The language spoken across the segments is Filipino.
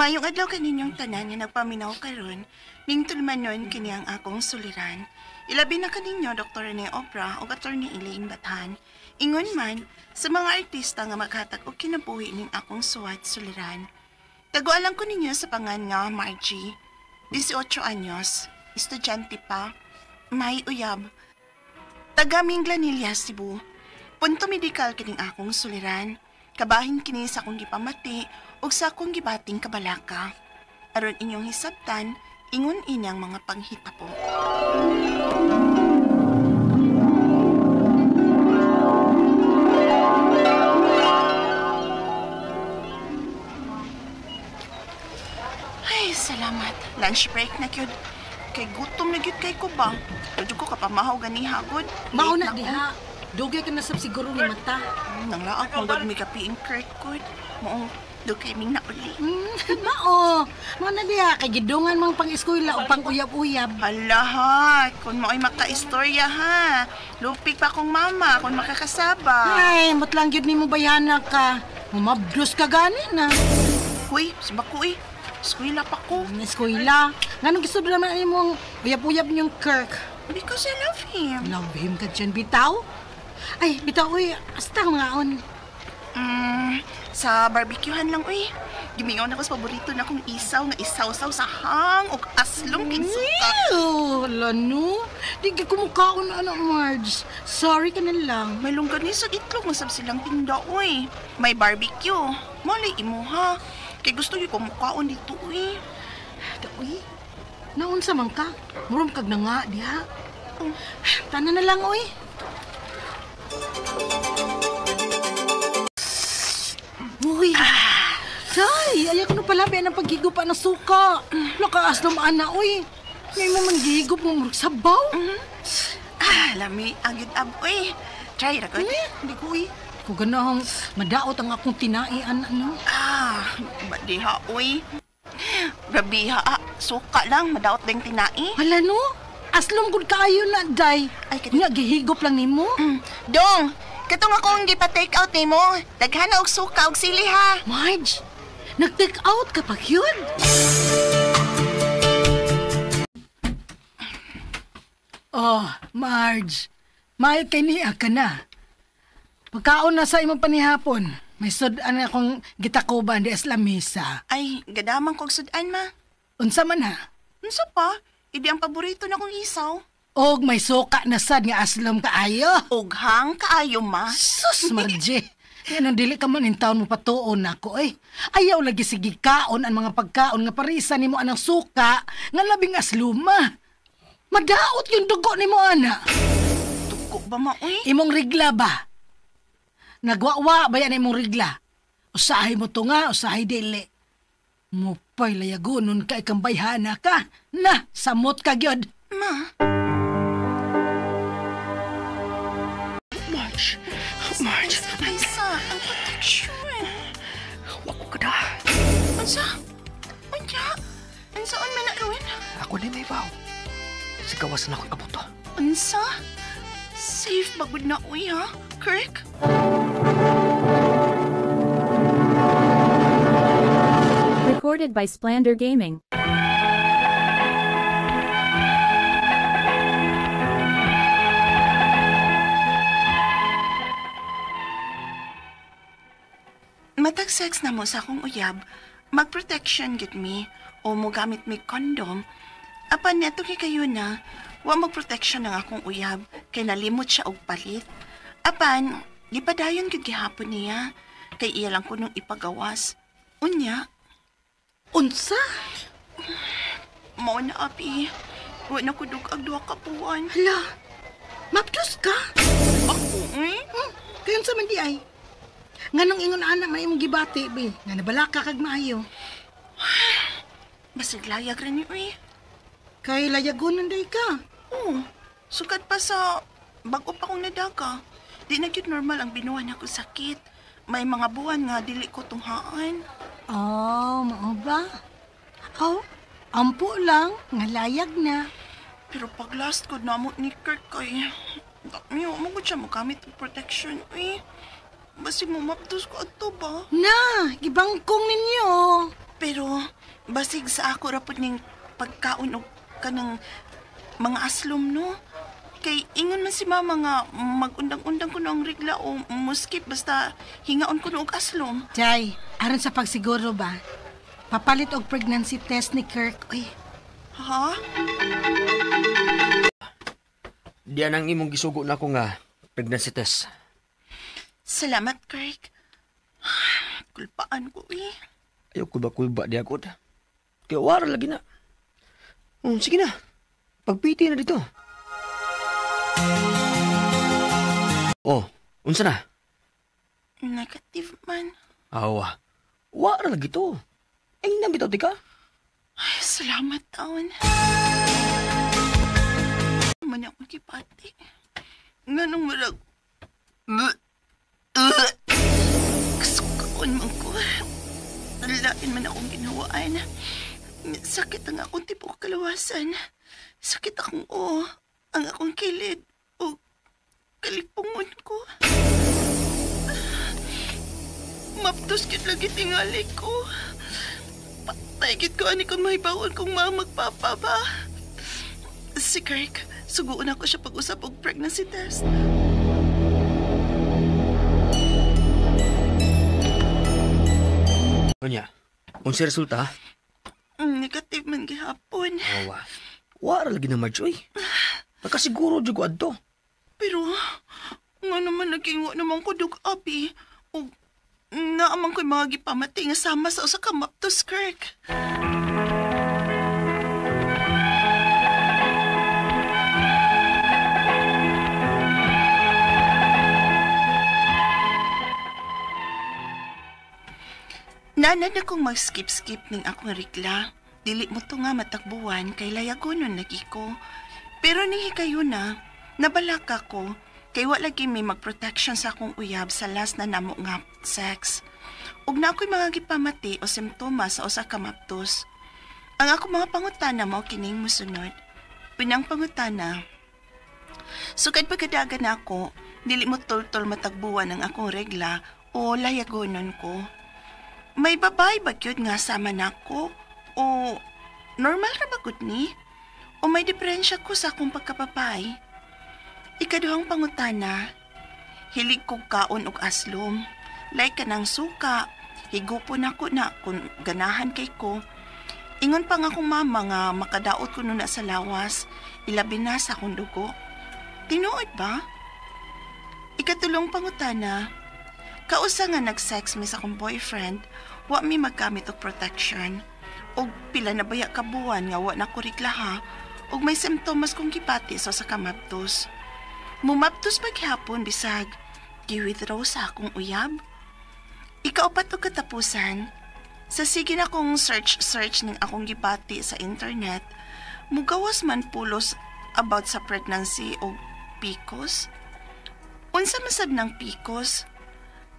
Mayong adlaw kaninyong tanan nga nagpaminaw karon, ning tulmanon kini ang akong suliran. Ilabi na kaninyo Dr. Rene Opra o Attorney Elaine Bathan. Ingon man sa mga artista nga maghatag og kinabuhi ning akong suwat suliran. Tagualang ko ninyo sa pangan nga Margie, 18 anyos, estudyante pa, may uyab. Taga Minglanilla, Cebu. Punto medikal kining akong suliran. Kabahin kini sa akong gipamati ug sa akong gibating kabalaka. Aron inyong hisabtan, ingon inyang mga panghitabo. Ay, salamat. Lunch break na kyud. Kay gutom na gyud kay ko ba? Tudyo ko kapamahaw gani hagod. Mauna diha. Dugay ka na sab siguro ni mata. Nang laak mong gag may kapiing Kurt good. Moong dugay ming nauli. Mao. Mauna diha kay gidungan mang pang-eskwela o pang-uyab-uyab. Hala ha, kung mao'y makaistorya ha. Lupig pa kong mama kung makakasaba. Ay, mutlang gyud nimo bayana ka. Mumabdos ka gani na. Huy, sabako eh. Eskwela pa ko. Ang eskwela. Nganong gusto naman imong uyab-uyab niyong Kirk? Because I love him. Love him ka dyan, bitaw? Ay, bitaw, uy. Asta mga on. Sa barbecuehan lang, uy. Gimingaw na ko sa paborito na kong isaw nga isaw-saw sa hang o aslong kinsuka. Hala, no? Di ka kumukhaon, Marge. Sorry ka na lang. May longganis sa itlog, masab silang tinda, uy. May barbecue. Malay imo, ha? Kaya gusto niyo kumukhaon dito, uy. Uy, naunsa man ka? Murom kag na nga, diha. Tanan na lang, uy. Uy, say, ayaw ko na palabi ang paghigupa ng suka. Lakaas naman na, uy. May mo man gihigup mo murag sabaw. Lami, agad ab, uy. Try ra ko. Hindi ko, uy. Kung ganahong madaot ang akong tinaian, ano? Badiha, uy. Rabiha, suka lang, madaot ding tinai. Hala, no? Aslom gud kaayo na, day. Ay, Nga, gihigop lang nimo. Dong, katong akong gipa-take out ni mo. Daghan og suka og sili, ha? Marge, nag-take out ka pa yun? Oh, Marge, may kay niya ka na. Pagkaon na sa imong panihapon, may sudan akong gitakuban di sa lamesa. Ay, gadamang kog sudan, ma. Unsa man ha? Unsa pa? Idi ang paborito na kong isaw. Og may suka na sad nga aslom kaayo. Ughang kaayo, ma. Sus, Marge. Yan ang dili ka man in taon mo patuon ako eh. Ayaw lagi sige kaon ang mga pagkaon nga parisa nimo anang suka nga labing asluma. Madaot yung dugo nimo ana. Tuko ba, ma, uy? Imong rigla ba? Nagwawa ba yan imong rigla? Usahay mo to nga, usahay dili. Mupay layagunon ka ikang bayhana ka. Na, samot ka gyud. Ma? Marge. Isa, ang protection. Wako ka na. Ansa? Anya? Ansaan man na, Ruin? Ako ni may baw. Sigawas na ako'y abuto. Ansa? Safe bagod na, uy, ha? Kirk? Recorded by Splander Gaming. Matag sex na mo sa akong uyab, mag-protection git me o mo gamit mi condom. Apan neto kay kayo na, wa mag-protection ng akong uyab kay nalimot siya og palit. Apan, gipadayon gid gihapon niya kay iya lang ko nung ipagawas. Unya, Unsa? mao na abi. Wa na ko dugag duha ka buwan. Hala, mapdos ka? Ako, Kayon sa man di ay. Nganong ingon anak may imong gibati, be. Nga nabalaka kag maayo. Basig layag rin niyo eh. Kay layagunan day ka. Oo, sukad pa sa bago pa kong nadaga. Di na gyud normal ang binuwan ako sakit. May mga buwan nga dili ko tunghaan. Oh, mao ba? Oh, ampo lang, nga layag na. Pero pag last ko namot ni Kirk kay... Dami, umagod siya magamit ng protection eh. Basi mo maptos ko ato ba? Na, gibangkong ninyo. Pero basig sa ako ra pud ning pagkaon og kanang mga aslom no. Kay ingon man si mama nga magundang-undang ko ng regla o muskip basta hingaon ko og aslom. Jay, aron sa pagsiguro ba? Papalit og pregnancy test ni Kirk. Uy, Ha? Diyan ang imong gisugo na ko nga pregnancy test. Salamat, Kirk. Kulpaan ko eh. Ayaw kulba-kulba di ako. Kaya wala lagi na. Sige na. Pagpiti na dito. Unsa na? Negative man. Awa. Wala lagi to. Ay, nabitaw di ka? Ay, salamat taon. Man ako kipati. Nga nung marag... Kasukaon man ko. Lain man akong ginawaan. Sakit ang akong tipong kalawasan. Sakit akong ang akong kilid. O kalipungon ko. Maptos kit lagi tingali ko. Patay kit ko ani kung mahibawon kong magpapa ba. Si Kirk, suguon ako siya pag-usap og pregnancy test. Ano unsa resulta? Negative man gihapon. Awa. Wala lagi na Marge, oy. Nakasiguro dyan ko adto. Pero, nga naman naging naman ko dug abi. O naamang ko'y mga gipamati nga sama sa usa ka maptos, Kirk. Nanad akong mag-skip-skip ning akong regla. Dili mo to nga matakbuhan kay layagonon lagi ko. Pero ni kayo na, nabalaka ko kay wala lagi may mag-protection sa akong uyab sa last na namo nga sex. Ug na ako'y mga gipamati o simptomas sa usa ka maptos. Ang ako mga pangutana mo kining musunod. Pinang pangutana. Sukad pagkadagan ako, dili mo tol-tol matagbuhan ang akong regla o layagonon ko. May babae ba yun nga sama nako? O normal ra ba gud ni? O may diferensya ko sa akong pagkapapay? Ikaduhang pangutana, hilig kong kaon og aslom. Like ka ng suka, higupon ako na kung ganahan kay ko. Ingon pa nga akong mama nga makadaot ko na sa lawas, ilabi na sa akong dugo. Tinuod ba? Ikatulong pangutana, kausa nga nag-sex mi sa akong boyfriend, wa mi maggamit og protection. Og pila na baya ka buwan nga wa na ko reglaha, og may simptomas kong gipati sa kamaptos. Mumaptos paghapon bisag, gi-withdraw sa akong uyab. Ikaupat og katapusan, sa sige na kong search ning akong gipati sa internet, mugawas man pulos about sa pregnancy o PCOS. Unsa masab ng PCOS?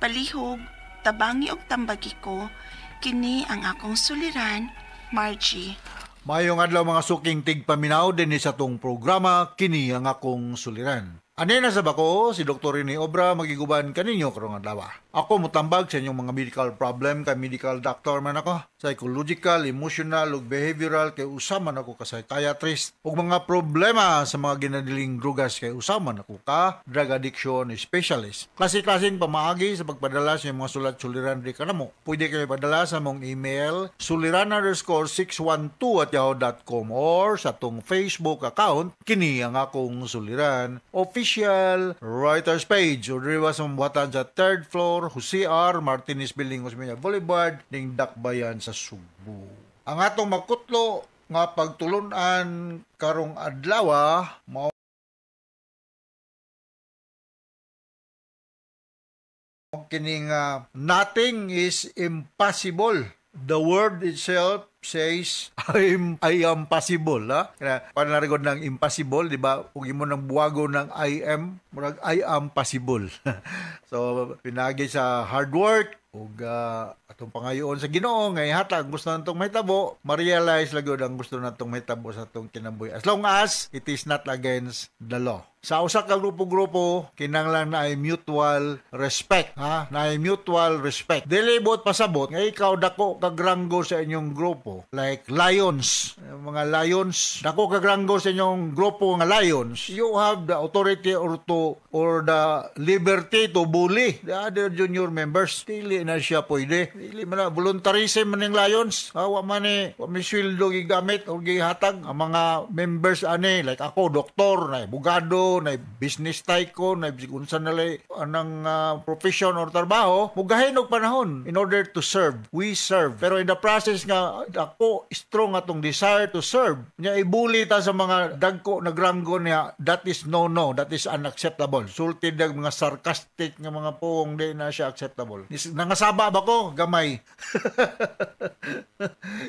Palihog, tabangi og tambagi ko, kini ang akong suliran, Margie. Mayong adlaw mga suking tigpaminaw din sa tong programa, kini ang akong suliran. Ani na sa bako, si Dr. Rene Obra magiguban kaninyo karong adlaw. Ako mutambag sa inyong mga medical problem kay medical doctor man ako. Psychological, emotional ug behavioral kay usama man ako ka psychiatrist. Ug mga problema sa mga ginadiling drugas kay usama man ako ka drug addiction specialist. Klase-klaseng pamaagi sa pagpadala sa mga sulat-suliran di kanamo. Pwede kayo padala sa mong email suliran_612@yahoo.com or sa tong Facebook account kini ang akong suliran official writers page o diriwa sa mabuhatan sa 3rd floor Jose R. Martinez Building, Osmeña Boulevard, ning Dakbayan sa Subo. Ang atong makutlo nga pagtulunan karong adlaw mao kining nothing is impossible. The word itself says I am possible, ha? Kaya panarigod ng impossible, di ba? Ug imo nang buwago ng I am possible. So pinagi sa hard work ug atong pangayoon sa Ginoo nga ihatag gusto natong mahitabo, ma-realize lagod ang gusto natong mahitabo sa atong kinabuhi as long as it is not against the law. Sa usa ka grupo-grupo, kinahanglan na ay mutual respect, ha? Na ay mutual respect. Dili bot pasabot nga ikaw dako kagranggo sa inyong grupo, like lions, mga lions, dako kagranggo sa inyong grupo nga lions. You have the authority or the liberty to bully the other junior members. Dili na siya pwede. Dili man na voluntarism man ng lions. Wa man ni sweldo gigamit o gihatag ang mga members ani, like ako doktor, na abogado, na business tycoon, na unsa na lay anang profession or trabaho, mugahin og panahon in order to serve. We serve. Pero in the process nga ako strong atong desire to serve, nya ibuli ta sa mga dagko nagranggo niya, that is no, that is unacceptable. Sulti dag mga sarcastic nga mga poong, di na siya acceptable. Nangasaba ba ko? Gamay.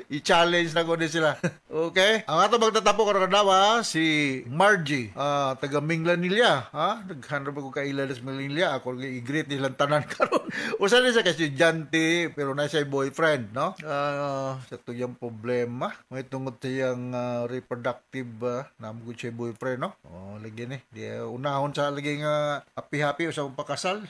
I-challenge na ko din sila. Okay? Ang ato magtatapo karon kadawa si Margie, taga Minglanilla, ha? Naghanap ako kay Ila des Minglanilla, ako i-greet nilang tanan karon. Usa ni sa estudyante pero na siya boyfriend, no? Sa tuyang problema, may tungod siyang reproductive namgud siya boyfriend, no? Lagi ni. Di unahon sa lagi nga happy sa pakasal.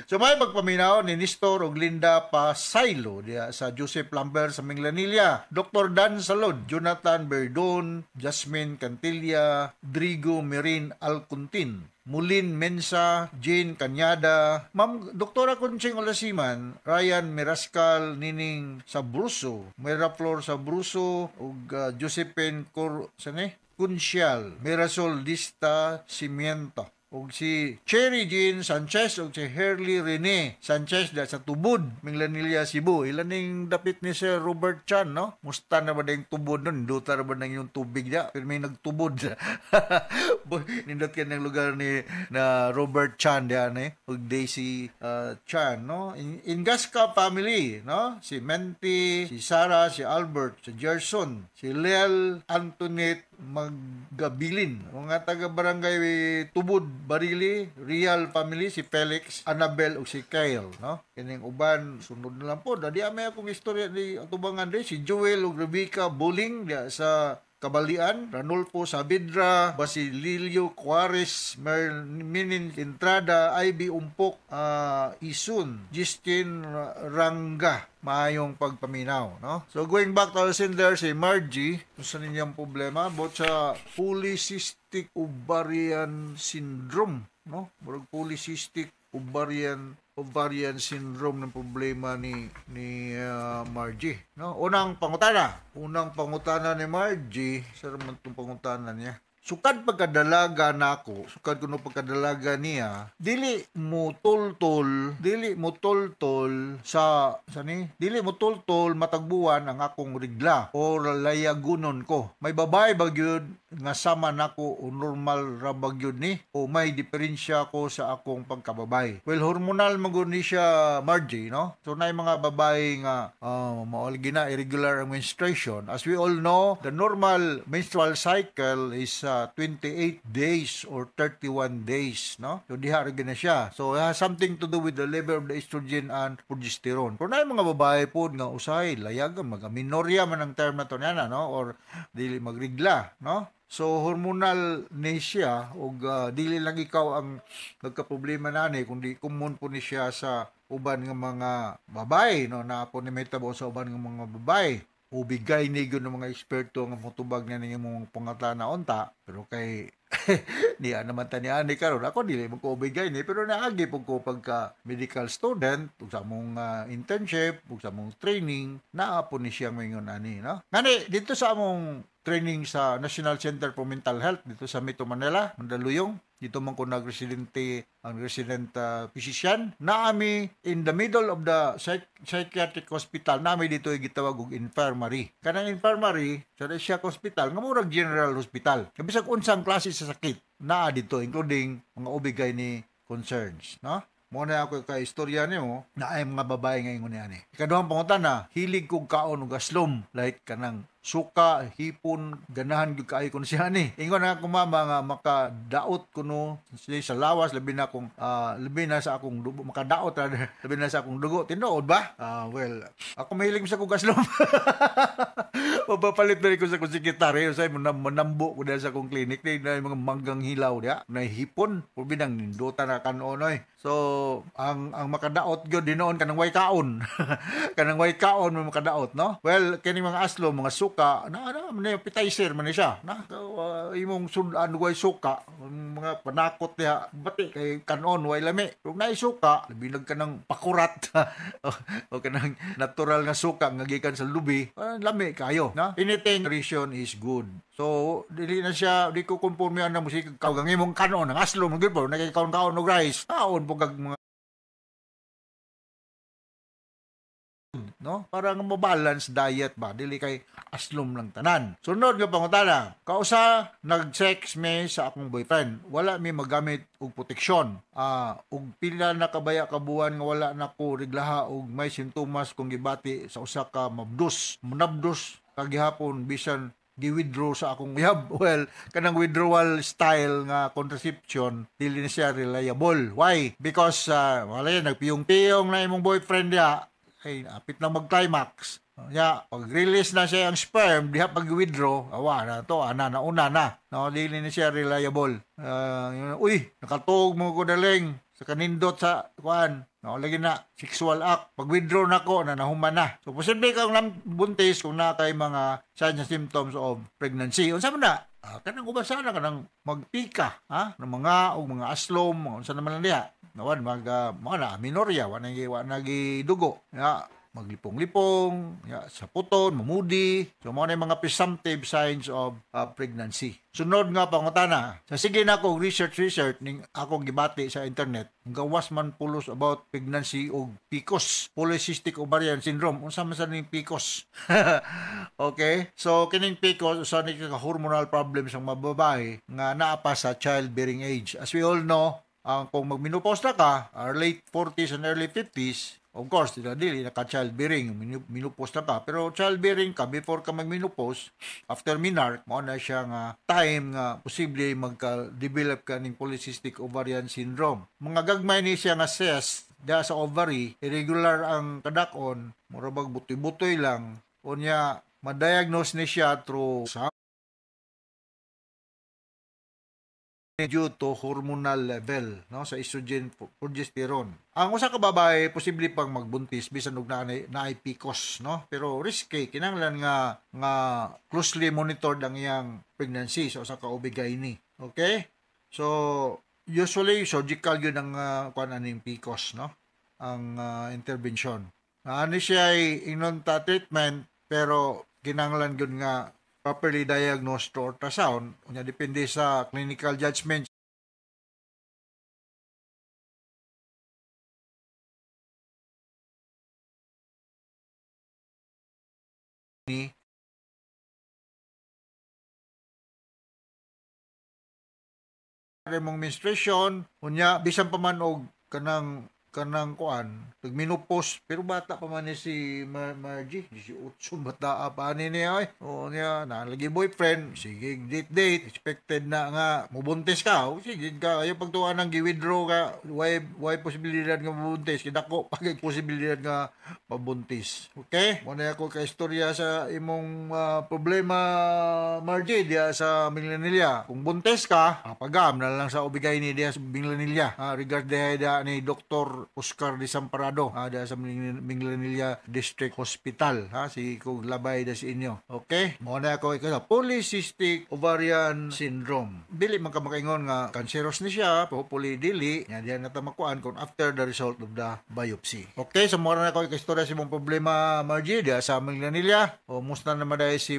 So may pagpaminaw ni Nestor ug Linda Pasaylo diya sa Joseph Lambert sa Minglanilla, Dr. Dan Salod, Jonathan Berdon, Jasmine Cantilla, Drigo Merin Alcuntin, Mulin Mensa, Jane Cañada, Ma'am Doktora Conching Olasiman, Ryan Mirascal, Nining Sabruso, Miraflor Sabruso, ug Josephine Kunsyal, Mirasol Dista Cimiento, ug si Cherry Jean Sanchez ug si Herly Rene Sanchez da sa Tubod, Minglanilla, Cebu. Ilan ning dapit ni Sir Robert Chan, no? Musta na ba dayong tubod nun? Duta na ba na yung tubig niya? Pero may nagtubod. Nindot ka ng lugar ni na Robert Chan diyan, ug Daisy Chan, no? In Gasca family, no? Si Menti, si Sarah, si Albert, si Gerson, si Lel Antoinette Magabilin, mga taga barangay Tubod, Barili, Real family, si Felix, Annabel ug si Kyle, no? Kining uban sunod na lang po. Dadi amay akong istorya ni atubangan di si Joel ug Rebecca Buling diya sa Kabalian, Ranulfo Saavedra, Basilio Juarez, Minin Entrada, Ivy Umpok, Isun, Justin Ranga. Maayong pagpaminaw, no? So going back to our sender, si Margie, kung saan ninyang problema about sa polycystic ovarian syndrome, no? Polycystic ovarian syndrome ng problema ni Margie, no? Unang pangutana ni Margie, sa naman itong pangutana niya. Sukad pagkadalaga nako, sukad kuno pagkadalaga niya, dili mo tultol matagbuan ang akong rigla or layagunon ko. May babay bagyod nga sama nako o normal ra bagyod ni o may diferensya ko sa akong pagkababay. Well, hormonal magud ni siya, Margie, no? So nay mga babae nga maolgi na irregular menstruation. As we all know, the normal menstrual cycle is 28 days or 31 days, no? So diha ra na siya. So it has something to do with the level of the estrogen and progesterone. Pero na mga babae po nga usay layag mag-aminorya man ang term na to niya, no? Or dili magrigla, no? So hormonal ni siya ug dili lang ikaw ang nagka-problema nani kundi common po ni siya sa uban nga mga babae, no? Na po ni metabo sa uban nga mga babae. Ubigay ni gyud ng mga eksperto nga motubag na ning imong pangatana unta, pero kay niya naman tani ani karon ako dili mo ko ubigay ni, pero naagi pug ko pagka medical student ug sa among internship ug sa among training naa po ni siya mingon ani, no? Ngani dito sa among training sa National Center for Mental Health dito sa Metro Manila, Mandaluyong, dito man ko nagresidente ang resident physician. Naami in the middle of the psychiatric hospital, naami dito gitawag og infirmary. Kanang infirmary sa siya hospital nga murag general hospital. Bisag unsang klase sa sakit naa dito, including mga ubigay ni concerns, no? Mo na ako kay istorya niyo na ay mga babae nga ingon ani. Ikaduhang pangutana, hilig kog kaon og aslom, like kanang suka, hipon, ganahan gyud kaayo kun siya ni. Ingon na ako mama nga makadaot kuno sa lawas, labi na sa akong dugo, makadaot labi na sa akong dugo. Tinuod ba? Well, ako mahilig sa kog aslom. Mapapalit na rin ko sa kong sekretary. Sa manambo ko dahil sa kong klinik. Na yung mga manggang hilaw niya. Na hipon. Pulbi nang ninduta na kanoon. So, ang makadaot yun, dinoon kanang way kaon. Kanang way kaon mo makadaot, no? Well, kining mga aslo, mga suka, na appetizer man siya. Imong sudan way suka, mga panakot niya, bati kay kanon way lami. Kung naay suka, labinag ka ng pakurat o kanang natural nga suka nga gikan sa lubi, lami kayo, na? Anything nutrition is good. So, dili na siya, di ko kumporme ang musika kawgang imong kanon, ang aslo, mga gilpo, nagkakaon-kaon ng rice, kaon po kag mga no? Parang mabalance diet ba? Dili kay aslom lang tanan. Sunod nga pangutana, kausa nag-sex me sa akong boyfriend. Wala mi magamit og proteksyon. Og pila na kabaya ka buwan nga wala na ko reglaha og may sintomas kung gibati sa usa ka mabdus. Munabdus kagihapon bisan gi-withdraw sa akong uyab. Well, kanang withdrawal style nga contraception dili na siya reliable. Why? Because wala yan, nagpiyong-piyong na imong boyfriend niya, ay apit na mag-climax. Pag-release na siya ang sperm, diha pag-withdraw, awa na to, nauna na. No, dili na siya reliable. Nakatug mo ko daling sa kanindot sa kuan. No, lagi na sexual act. Pag-withdraw na ko, nahuman na. So, posible kang buntis kung na kay mga signs and symptoms of pregnancy. Unsa man na? Kanang ubasa na kanang magpika, ng mga o mga aslom, unsa naman lang diha. Nawan mga minorya, wa nagi dugo. Maglipong-lipong, sa puton, mamudi. So, mga mga presumptive signs of pregnancy. Sunod nga pangutana, sa sige na akong research ning akong gibati sa internet, gawas man pulos about pregnancy o PCOS, polycystic ovarian syndrome. Unsa man sa ning PCOS? Okay? So, kining PCOS, usa ni ka hormonal problems ang mababae nga naa pa sa childbearing age. As we all know, kung magmenopause na ka, late 40s and early 50s, of course, dili naka-childbearing, menopause na ka. Pero childbearing ka, before ka mag-menopause, after menarche, mo na siya nga time nga posible magka-develop ka ng polycystic ovarian syndrome. Mga gagmay ni siya nga cyst da sa ovary, irregular ang kadakon, murabag butoy-butoy lang, unya ma-diagnose ni siya through due to hormonal level, no, sa estrogen, progesterone. Ang usa ka babae posible pang magbuntis bisan og naay PCOS, no, pero risky kinahanglan nga closely monitored ang iyang pregnancy sa usa ka OB/GYN. Okay, so usually surgical yun ang kuan aning PCOS, no, ang intervention. Ani siya ay inunta treatment pero kinahanglan gyud nga properly diagnosed to ultrasound. Unya depende sa clinical judgment ni mong menstruation, unya bisan pa man og kanang kuan, nagmenopause, pero bata pa man ni si Margie, 18 bata pa ni niya, o niya, nalagi boyfriend, sige, date, expected na nga, mubuntis ka, o sige ka, ayaw pagtuan ng gi-withdraw ka, why posibilidad nga mabuntis, kidako, pag posibilidad nga mabuntis, okay? Muna ako ka-istorya sa imong problema, Margie, diya sa Minglanilla, kung buntis ka, pagam na lang sa OB/GYN diya sa Minglanilla, regard diya ni Dr. Oscar Desamparado da sa Minglanilla District Hospital, si kog labay da si inyo. Okay, mo na ako polycystic ovarian syndrome. Dili man ka makaingon nga cancerous ni siya, hopefully dili nya diyan nata makuan kung after the result of the biopsy. Okay, so mo na ako istorya sa imong problema, Margie, da sa Minglanilla. O musta na maday si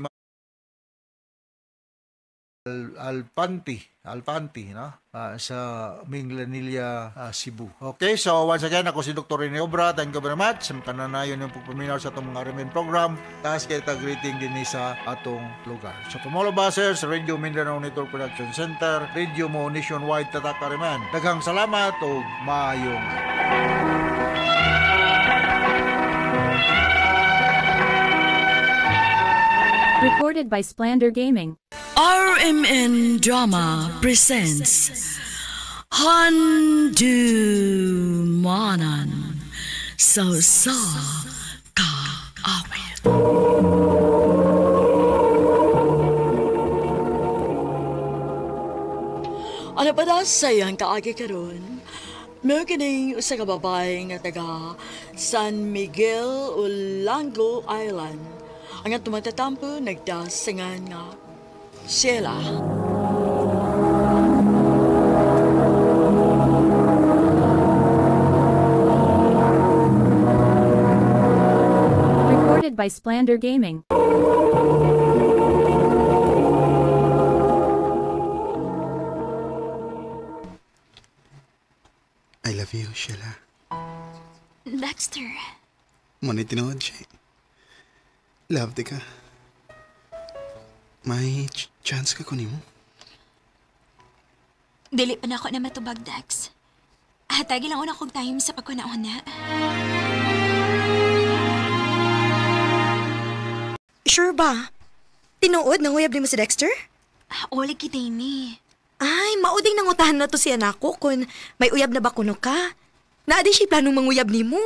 Alpanti, no? Sa Minglanilla, Cebu. Okay, so once again, ako si Dr. Rene Obra. Thank you very much. Sa kananayon yung pagpaminaw sa itong mga Remen program. Tapos kita greeting din sa atong lugar. So, from all of us, sa Radio Mindanao Network Production Center, Radio Mo Nationwide Tatak Remen. Daghang salamat o maayong. Recorded by Splander Gaming. RMN Drama presents Handumanan Sa Ka Awit. Ano pa na sayang kaagi karon? Meron kining usa ka babae nga taga San Miguel, Olango Island. Ang tumatatampo nagdasangan nga Sheila. Recorded by Splander Gaming. I love you, Sheila. Dexter, Manay tinood siya. Love di ka. May chance ka kunin mo. dili pa na ako na matubag, Dex. Hatagi lang una kong time sa pagkunauna. Sure ba? Tinuod nang uyab ni mo si Dexter? Wala kita ini. Ay, mauding nangutahan na to si anak ko kung may uyab na ba kuno ka. Naadi siya planong manguyab ni mo.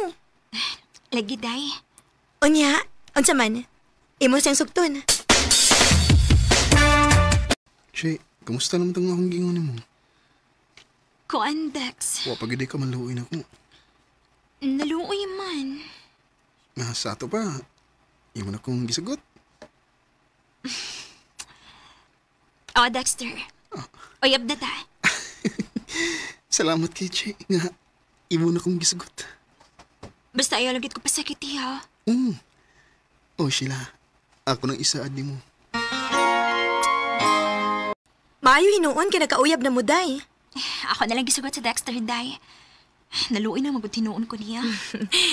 Lagi, day. Unya, unsa man? Imo siyang sugton. Shay, kamusta naman itong akong gingon mo? Kuan, Dex. Wapagidi ka maluoy na ko. Naluoy man. Nasa ato pa. Imo na kong gisagot. Oh, Dexter. Uyab na ta. Salamat kay Shay nga. Imo na kong gisagot. Basta ayaw lagit ko pasakit, ha? Oh, Sheila. Ako nang isa adi mo. Maayo hinuon kay nakauyab na mo, day. Ako na lang gisugot sa Dexter, day. Naluoy na magod tinuon ko niya.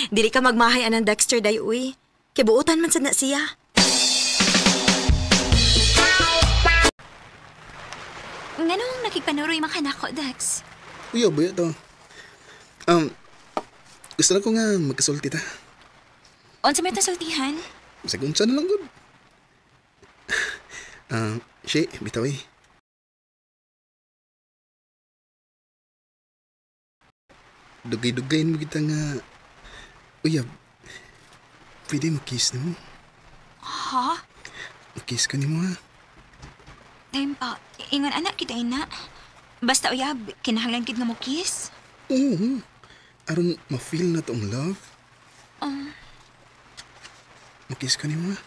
Dili ka magmahay anang Dexter, day, uy. Kibuutan man sad na siya. Nganong nakikpanuroy makanak ko, Dex? Uy, abaya to. Gusto na ko nga magkasulti ta. Unsa may tasultihan? Sa kunsa na lang good. Shay, bitaw eh. Dugay-dugayin mo kita nga. Uyab, pwede mag-kiss na mo. Ha? Mag-kiss ka ni mo ha. Time pa, ingon anak kita ina. Basta uyab, kinahanglan kid nga mo kiss. Oo. Aron ma-feel na tong love. Mag-kiss ka ni mo ha.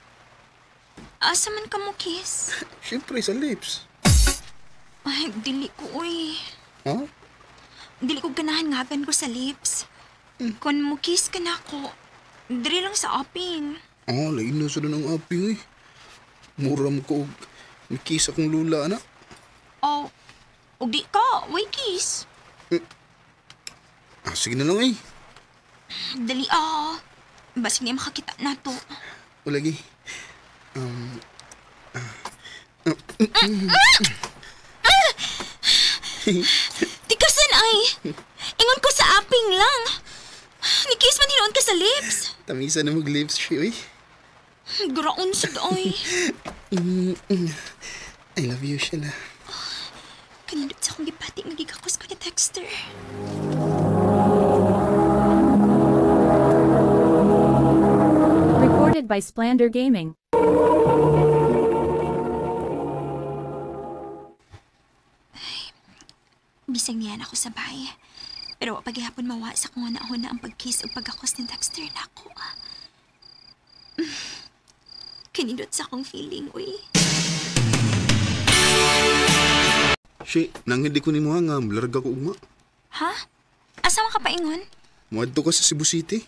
Asa man ka mo kiss? Siyempre sa lips. Ay, dili ko, uy. Ha? Dili ko ganahan ngagan ko sa lips. Kung mo kiss ka na ako, dili lang sa aping. Lain na sa ng aping eh. Muram ko og may kiss akong lula anak. Oh, ug di ka, way kiss. Sige na lang eh. Dali Basig niya makakita na to. O lagi. Tikasan ay! Ingon ko sa aping lang. Nikiss man hinuon ka sa lips. Tamisa na mag-lips siya eh. Graon sa doy. I love you, Sheila. Kanindot sa akong gipati nga gigakos ko ni Dexter. Recorded by Splander Gaming. Bisag niyan ako sa bahay. Pero wa paghihapon mawa sa kung na ang pagkiss o pagkakos ni Dexter na ako. Kanindot sa akong feeling, uy. Shay, nang hindi ko ni mo nga, malarga ko ugma. Ha? Asa ka pa ingon? Muadto ka sa Cebu City.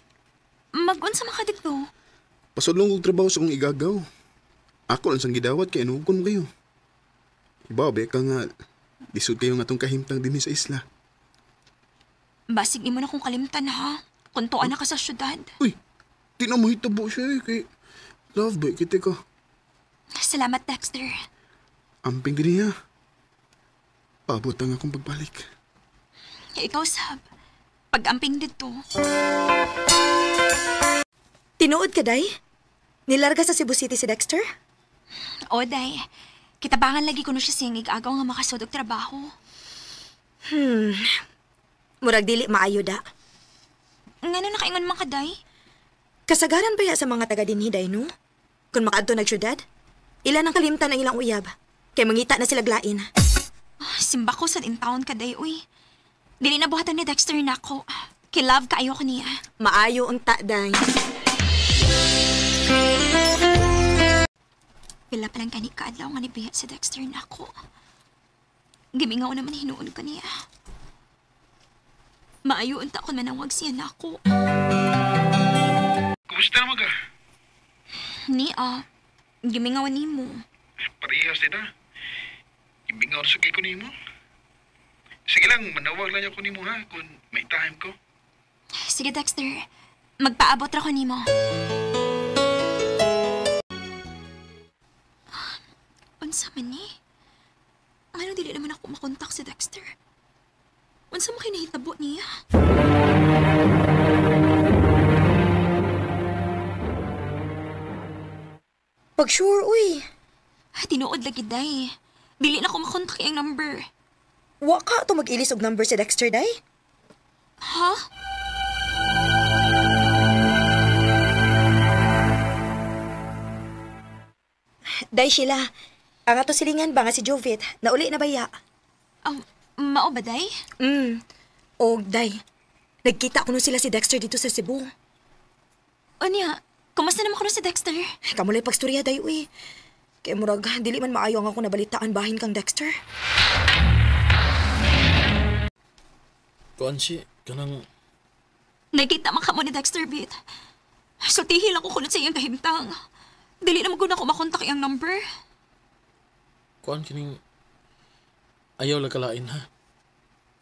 Mag-unsa man ka dito? Pasulong kong trabaho sa kong igagaw. Ako lang sang gidawat kaya inuukon mo kayo. Ibabe ka nga, lisod kayo nga tong kahimtang din sa isla. Basig imo na kong kalimtan, ha? Kung tuan na ka sa syudad. Uy, di na mahitabo siya eh, kay love boy, kita ka. Salamat, Dexter. Amping din niya. Paabot ang akong pagbalik. Ikaw, Sab. Pag-amping dito. Tinuod ka, day? Nilarga sa Cebu City si Dexter? O, day. Kitabangan lagi ko no siya singig agaw nga makasod og trabaho. Murag dili maayo da. Ngano nakaingon man ka, day? Kasagaran ba ya sa mga taga dinhi, day, no? Kung makaadto nagsyudad, ilan ang kalimtan ang ilang uyab. Kay mangita na sila glain. Simba ko sa intaon ka day, uy. Dili na buhatan ni Dexter na ako. Kilove kaayo ko niya. Maayo unta, day. Pila pa lang kani kaadlaw nga ni Bea si Dexter na ako. Gimingaw naman hinuon ka niya. Maayo unta ko manawag siya na ako. Kumusta naman ka? Gimingawan ni mo. Parehas nila. Ibingaw sa kay ko ni mo. Sige lang, manawag lang ako ni mo ha, kung may time ko. Sige, Dexter. Magpaabot ra ko ni mo. Unsa man ni? Ano dili naman ako makontak si Dexter? Unsa mo kinahitabo niya? Pag sure, uy. Tinuod lagi, day. Dili na ko makontak yung number. Wa ka to mag-ilis og number si Dexter, day? Ha? Day, Sheila. Ang ato silingan ba nga si Jovit? Nauli na baya? Mao ba, day? Og, day. Nagkita ko nun sila si Dexter dito sa Cebu. Anya, kumusta naman ko na si Dexter? Kamulay pagstorya, day, uy. Kaya murag, dili man maayo ang ako nabalitaan bahin kang Dexter. Kuan si, kanang... Nakita man ka mo ni Dexter, Bit. Sultihi lang ko kunod sa iyang kahimtang. Dili naman ko na ko makontak iyang number. Kuan kining... Ayaw lang kalain, ha?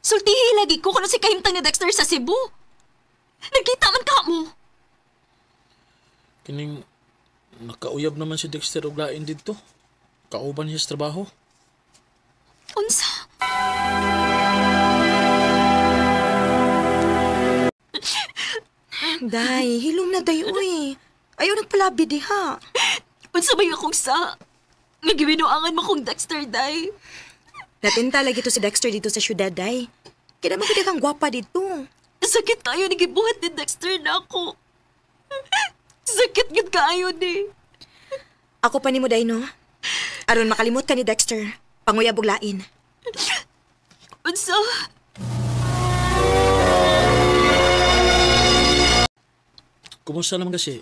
Sultihi lagi ko kunod sa kahimtang ni Dexter sa Cebu. Nagkita man ka mo. Kining... Nakauyab naman si Dexter og lain dito. Kauban niya sa trabaho. Unsa? Day, hilom na day, uy. Ayaw nagpalabi di ha. Unsa may akong sa... Nagiwinuangan mo kong Dexter, day. Natinta lagi to si Dexter dito sa syudad, day. Kaya naman kita kang gwapa dito. Sakit tayo nagibuhat ni Dexter na ako. Sakit gud kaayo ni. Ako pa ni mo, day, no? Aron makalimot ka ni Dexter. Panguyab og lain. Unsa? Kumusta naman kasi?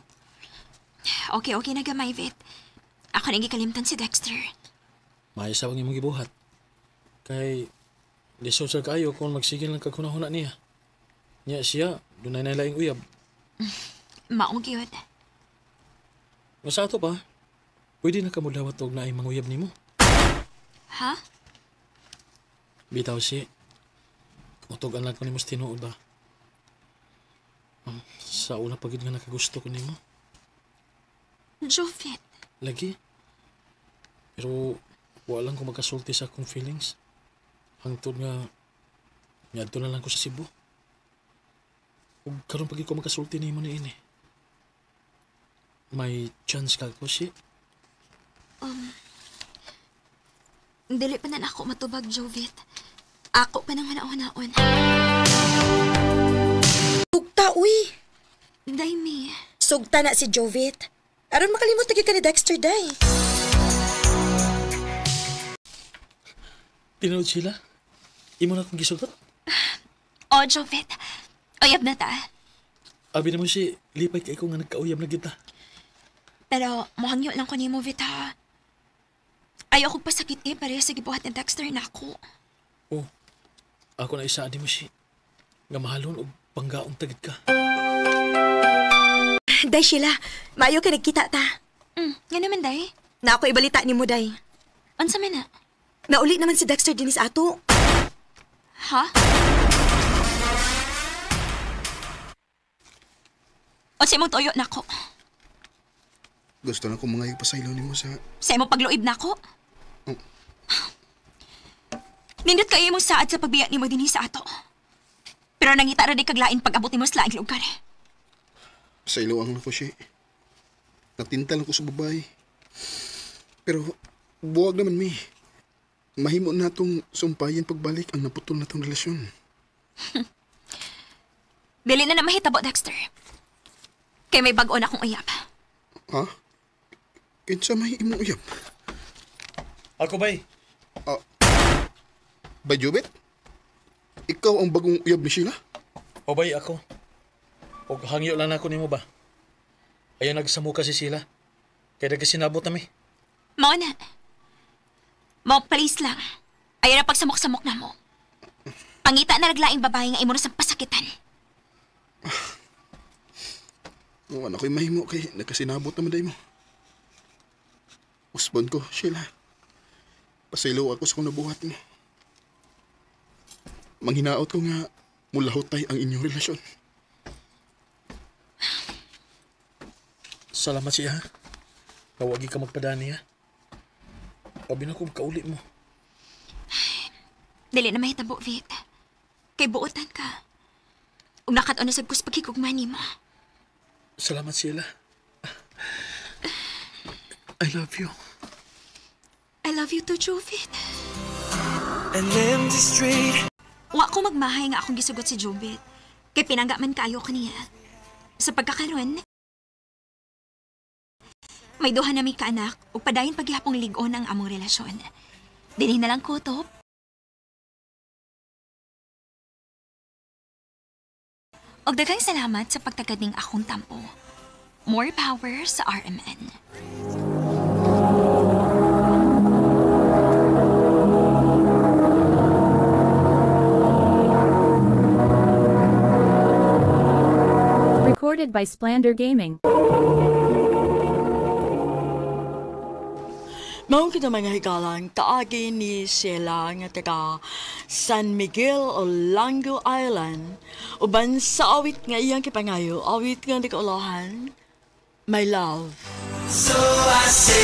Okay na gamay, Vet. Ako nang gikalimtan si Dexter. Maayos ang imong gibuhat. Kay... Lisod sa kayo kung magsigil lang kagkunahuna niya. Niya siya, dunay na laing uyab. Maong gyud. Nga sa ato pa, pwede na kamudawat og naay manguyab nimo. Ha? Bitaw si, utogan lang ko nimo sa tinuod ba? Sa una pagid nga nakagusto ko nimo. Jovit. Lagi. Pero walang ko magkasulti sa akong feelings. Hangtod nga nyadto na lang ko sa Cebu. Ug karon pagid ko magkasulti nimo ni ini. May chance ka ko si. Dili pa na ako matubag, Jovit. Ako pa nang hanaon-hanaon. Sugta, uy. Day, mi. Sugta na si Jovit. Aron makalimot lagi ka ni Dexter, day. Tinood sila? Imo na akong gisugot? Jovit. Uyab na ta. Abi naman si, lipay kay ko nga nagkauyab na kita. Pero muhangyo lang ko ni mo, Vit, ha? Ayaw kong pasakit pareha sa gibuhat ni Dexter na ako. Oh, ako na isa di mo si. Nga mahalon o panggaong tagid ka. Day, Sheila. Maayo ka nagkita ta. Nga naman, Day. Na ako ibalita ni mo, day. Unsa man na? Nauli naman si Dexter din sa ato. Ha? O sa imong toyo na ako. Gusto na ko mga ipasaylo ni mo sa... Sa imong pagluib na ako. Nindot kayo imong saad sa pagbiya ni mo dinhi sa ato. Pero nangita ra di kaglain pag-abot ni mo sa laing lugar. Saylo ang ako siya. Natinta lang ko sa babae. Pero buwag naman mi. Mahimo na itong sumpayan pagbalik ang naputol na itong relasyon. Dili na mahitabo, Dexter. Kay may bag-o na akong uyab. Ha? Kinsa may imong uyab? Ako ba'y? By Jubit? Ikaw ang bagong uyab ni Sheila? O bay ako. O hangyo lang ako nimo ba? Ayaw nagsamu ka si sila. Kaya nagkasinabot nami. Mao na. Mao, please lang. Ayaw na pagsamok-samok na mo. Pangita na naglaing babae nga imo na sa pasakitan. Ano ko'y mahimo kay nagkasinabot naman day mo. Usbon ko, Sheila. Pasaylo ako sa kung nabuhat mo. Manghinaot ko nga mulahutay ang inyong relasyon. Salamat siya. Nawagi ka magpadani ha. Pabi na kong kaulit mo. Dili na mahitabo, Vit. Kay buotan ka. Ug nakat-on na sa kus pagkikugmani mo. Salamat sila. I love you. I love you too, Jovit. An empty street. Wa ko magmahay nga akong gisugot si Jovit. Kay pinangga man kayo kaniya. Sa pagkakaroon, may duha na may kaanak ug padayon paghihapong lig-on ang among relasyon. Dinhi na lang ko to. Og daghang salamat sa pagtagad ning akong tampo. More power sa RMN. Recorded by Splander Gaming. Mao kita mga higalang kaagi ni Sheila nga taga San Miguel, Olango Island. Uban sa awit nga iyang kipangayo, awit nga nagkaulahan, My Love. So I say